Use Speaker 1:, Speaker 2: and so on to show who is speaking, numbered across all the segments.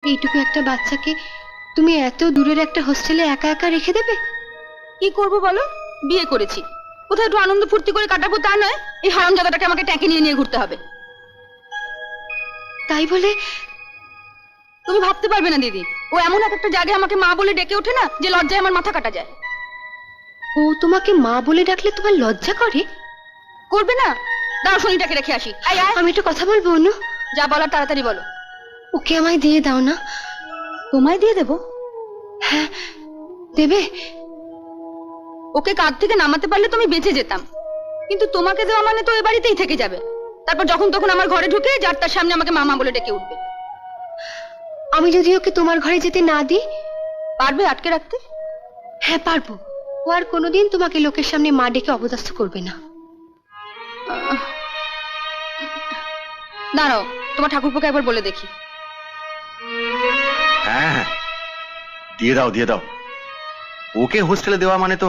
Speaker 1: এইটুকু একটা বাচ্চাকে তুমি এত দূরের একটা হোস্টেলে একা একা রেখে দেবে?
Speaker 2: কি করবো বলো, বিয়ে করেছি, কোথায় একটু আনন্দ ফুর্তি করে কাটাবো তা নয়, এই হারামজাদাটাকে আমাকে ট্যাঁকে নিয়ে নিয়ে ঘুরতে হবে।
Speaker 1: তাই বলে
Speaker 2: তুমি ভাবতে পারবে না দিদি, ও এমন একটা জায়গায় আমাকে মা বলে ডেকে ওঠে না যে লজ্জায় আমার মাথা কাটা যায়।
Speaker 1: ও তোমাকে মা বলে ডাকলে তোমার লজ্জা করে?
Speaker 2: করবে না? দাও শনিটাকে রেখে আসি। আয় আয়,
Speaker 1: আমি একটু কথা বলবো অনু।
Speaker 2: যা বলার তাড়াতাড়ি বলো।
Speaker 1: ওকে আমায় দিয়ে দাও না।
Speaker 2: তোমায় দিয়ে দেবো?
Speaker 1: হ্যাঁ, দেবে?
Speaker 2: ওকে কাঁধ থেকে নামাতে পারলে তুমি বেঁচে যেতাম, কিন্তু তোমাকে দেওয়া মানে তো এ বাড়িতেই থেকে যাবে। তারপর যখন তখন আমার ঘরে ঢুকে যার তার সামনে আমাকে মামা বলে ডেকে উঠবে।
Speaker 1: আমি যদি ওকে তোমার ঘরে যেতে না দিই?
Speaker 2: পারবে আটকে রাখতে?
Speaker 1: হ্যাঁ পারবো। ও আর কোনোদিন তোমাকে লোকের সামনে মা ডেকে অপদস্থ করবে না।
Speaker 2: দাঁড়াও, তোমার ঠাকুরপোকে একবার বলে দেখি।
Speaker 3: হ্যাঁ হ্যাঁ, দিয়ে দাও দিয়ে দাও। ওকে হোস্টেলে দেওয়া মানে তো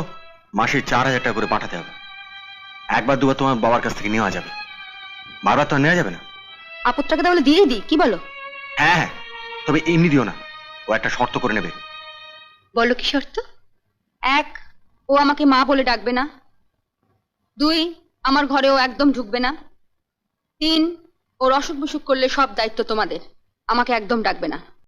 Speaker 3: মাসে 4,000 টাকা করে পাঠাতে হবে। একবার দুবার তোমার বাবার কাছ থেকে নেওয়া যাবে, বারবার তো আর নেওয়া যাবে না।
Speaker 2: আপদটাকে তাহলে দিয়ে দিই, কি বলো?
Speaker 3: হ্যাঁ হ্যাঁ, তবে এমনি দিও না, ও একটা শর্ত করে নেবে।
Speaker 1: বলো কি শর্ত?
Speaker 2: 1, ও আমাকে মা বলে ডাকবে না। 2, আমার ঘরে ও একদম ঢুকবে না। 3, ওর অসুখ বিসুখ করলে সব দায়িত্ব তোমাদের, আমাকে একদম ডাকবে না।